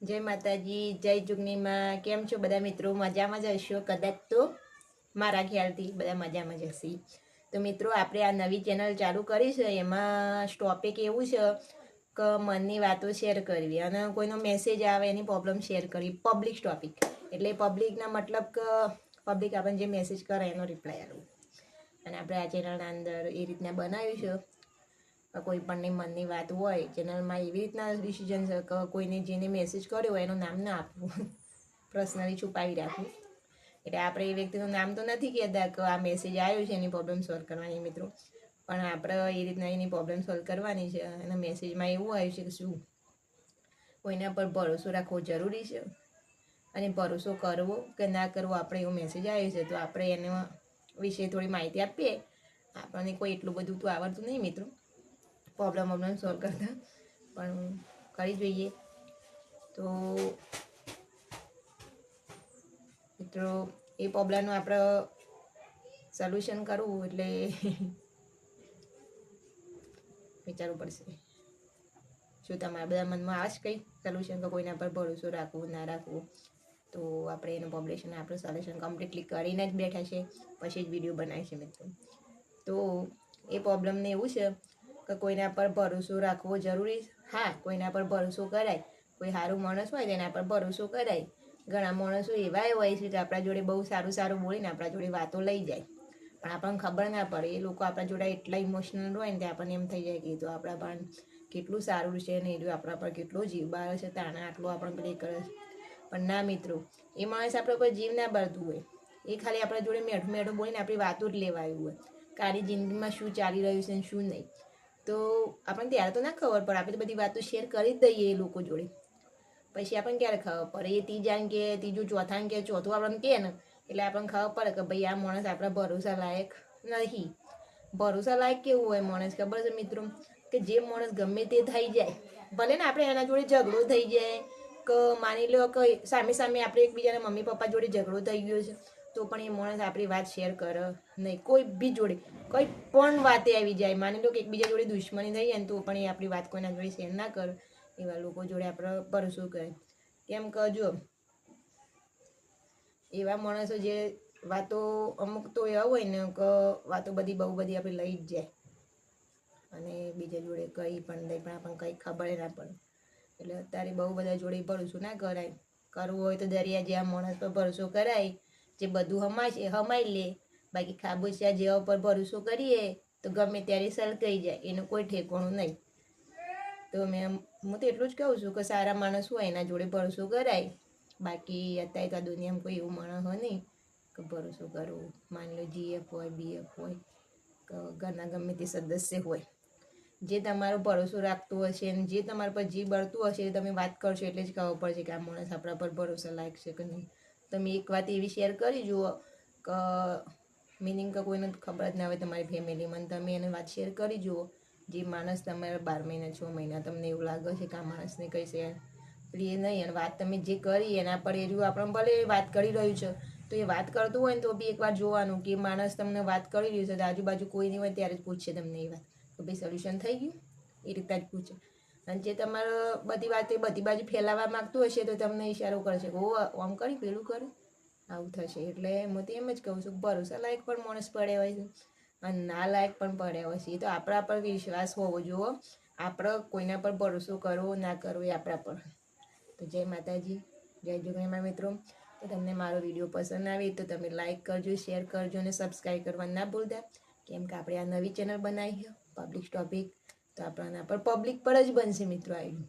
જય માતાજી, જય જુગનીમાં. કેમ છો બધા મિત્રો? મજામાં જ હશો કદાચ. તો મારા ખ્યાલથી બધા મજામાં જ હશે. તો મિત્રો, આપણે આ નવી ચેનલ ચાલુ કરી છે. એમાં ટોપિક એવું છે કે મનની વાતો શેર કરવી અને કોઈનો મેસેજ આવે એની પ્રોબ્લેમ શેર કરવી. પબ્લિક ટોપિક એટલે પબ્લિકના મતલબ કે પબ્લિક આપણને જે મેસેજ કરે એનો રિપ્લાય આપવો. અને આપણે આ ચેનલના અંદર એ રીતના બનાવ્યું છે. કોઈ પણની મનની વાત હોય ચેનલમાં એવી રીતના ડિસિઝન છે કે કોઈને જેને મેસેજ કર્યો હોય એનું નામ ના આપવું, પર્સનલી છુપાવી રાખવું. એટલે આપણે એ વ્યક્તિનું નામ તો નથી કહેતા કે આ મેસેજ આવ્યો છે એની પ્રોબ્લેમ સોલ્વ કરવાની મિત્રો, પણ આપણે એ રીતના એની પ્રોબ્લેમ સોલ્વ કરવાની છે. અને મેસેજમાં એવું આવ્યું છે કે શું કોઈના પર ભરોસો રાખવો જરૂરી છે અને ભરોસો કરવો કે ના કરવો આપણે એવો મેસેજ આવ્યો છે. તો આપણે એના વિશે થોડી માહિતી આપીએ. આપણને કોઈ એટલું બધું તો આવડતું નહીં મિત્રો પ્રોબ્લેમ સોલ્વ કરતા, પણ કરી જોઈએ. તો મિત્રો, એ પ્રોબ્લેમનું આપણે સોલ્યુશન કરવું એટલે વિચારવું પડશે. શું તમારા બધા મનમાં આવે છે કંઈ સોલ્યુશન કે કોઈના પર ભરોસો રાખવું ના રાખવું? તો આપણે એનું પોપ્યુલેશન આપણે સોલ્યુશન કમ્પ્લીટલી કરીને જ બેઠા છે, પછી જ વિડીયો બનાવી છે મિત્રો. તો એ પ્રોબ્લેમને એવું છે કે કોઈના પર ભરોસો રાખવો જરૂરી. હા, કોઈના પર ભરોસો કરાય. કોઈ સારું માણસ હોય તેના પર ભરોસો કરાય. ઘણા માણસો એવા હોય છે કે આપણા જોડે બહુ સારું સારું બોલીને આપણા જોડે વાતો લઈ જાય, પણ આપણને ખબર ના પડે. એ લોકો આપણા જોડે એટલા ઇમોશનલ હોય ને તે આપણને એમ થઈ જાય કે તો આપણા પણ કેટલું સારું છે ને એ આપણા પર કેટલો જીવ બાળે છે, તાણે આટલું આપણે પ્લે કરે છે. પણ ના મિત્રો, એ માણસ આપણા પર જીવ ના બાળતું હોય. એ ખાલી આપણા જોડે મેઠું મેઠું બોલીને આપણી વાતો જ લેવાયું હોય કે આની જિંદગીમાં શું ચાલી રહ્યું છે ને શું નહીં. તો આપણને ત્યારે તો ના ખબર પડે. આપણે તો બધી વાતો શેર કરી જ દઈએ એ લોકો જોડે. પછી આપણને ક્યારે ખબર પડે? એ ત્રીજાને કે ત્રીજું ચોથાને કે ચોથું આપણને કહે ને એટલે આપણને ખબર પડે કે ભાઈ આ માણસ આપણા ભરોસા લાયક નહીં. ભરોસા લાયક કેવું હોય માણસ ખબર છે મિત્રો? કે જે માણસ ગમે તે થઈ જાય, ભલે ને આપણે એના જોડે ઝઘડો થઈ જાય કે માની લો કે સામે સામે આપણે એકબીજાના મમ્મી પપ્પા જોડે ઝઘડો થઈ ગયો છે, તો પણ એ માણસ આપણી વાત શેર કરે નહીં. કોઈ બી જોડે કોઈ પણ વાતે આવી જાય, માની લો કે એકબીજા જોડે દુશ્મની થઈ જાય ને તો પણ એ આપણી વાત કોઈના જોડે શેર ના કરે. એવા લોકો જોડે આપણે ભરોસો કરે. કેમ કે જો એવા માણસો જે વાતો અમુક તો એવા હોય ને કે વાતો બધી બહુ બધી આપણે લઈ જ જાય અને બીજા જોડે કંઈ પણ નહીં, પણ આપણને કંઈ ખબર ના પડે. એટલે અત્યારે બહુ બધા જોડે ભરોસો ના કરાય. કરવું હોય તો દરિયા જેવા માણસ પર ભરોસો કરાય જે બધું હમાઈ લે. બાકી ખાબોચિયા જેવા પર ભરોસો કરીએ તો ગમે ત્યારે સલકાઈ જાય, એનું કોઈ ઠેકાણું નહીં. તો હું તો એટલું જ કહું છું કે સારા માણસ હોય એના જોડે ભરોસો કરાય. બાકી અત્યારે તો આ દુનિયામાં કોઈ એવું માણસ હોય નહીં કે ભરોસો કરવો. માની લો જીએફ હોય, બીએફ હોય કે ઘરના ગમે તે સદસ્ય હોય, જે તમારો ભરોસો રાખતું હશે અને જે તમારા પર જીવ બળતું હશે તમે વાત કરશો એટલે જ ખબર પડશે કે આ માણસ આપણા પર ભરોસો લાયક છે કે નહીં. તમે એક વાત એવી શેર કરી જુઓ કે મિનિંગ કે કોઈને ખબર જ ના હોય તમારી ફેમિલીમાં, તમે એને વાત શેર કરી જુઓ. જે માણસ તમારા 12 મહિના 6 મહિના તમને એવું લાગે છે કે આ માણસને કંઈ છે પ્રિય નહીં, અને વાત તમે જે કરી એના પર એ આપણે ભલે વાત કરી રહ્યું છે તો એ વાત કરતું હોય ને તો બી એકવાર જોવાનું કે માણસ તમને વાત કરી રહ્યું છે તો આજુબાજુ કોઈ નહીં હોય ત્યારે જ પૂછશે તમને એ વાત તો ભાઈ સોલ્યુશન થઈ ગયું. એ રીતના જ પૂછે. અને જે તમારે બધી વાત બધી બાજુ ફેલાવવા માગતું હશે તો તમને ઈશારો કરશે કે ઓ આમ કરી પેલું કરે આવું થશે. એટલે હું તો એમ જ કહું છું ભરોસા લાયક પણ માણસ પડ્યા હોય છે અને ના લાયક પણ પડ્યા હોય છે. એ તો આપણા પર વિશ્વાસ હોવો જોઈએ. આપણે કોઈના પર ભરોસો કરવો ના કરવો એ આપણા પર. તો જય માતાજી, જય જુગણીમાં મિત્રો. તો તમને મારો વિડીયો પસંદ આવે તો તમે લાઈક કરજો, શેર કરજો અને સબસ્ક્રાઈબ કરવા ના ભૂલતા. કેમ કે આપણે આ નવી ચેનલ બનાવી છે પબ્લિક ટોપિક, તો આપણા પર પબ્લિક પર જ બનશે મિત્રો. આવી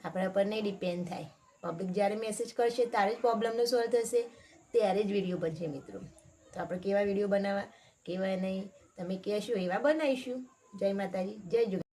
આપણા પર નહીં ડિપેન્ડ થાય. પબ્લિક જ્યારે મેસેજ કરશે ત્યારે જ પ્રોબ્લેમનો સોલ્વ થશે, ત્યારે જ વિડીયો બનશે મિત્રો. તો આપણે કેવા વિડીયો બનાવવા કેવા નહીં તમે કહેશો એવા બનાવીશું. જય માતાજી, જય જુગ.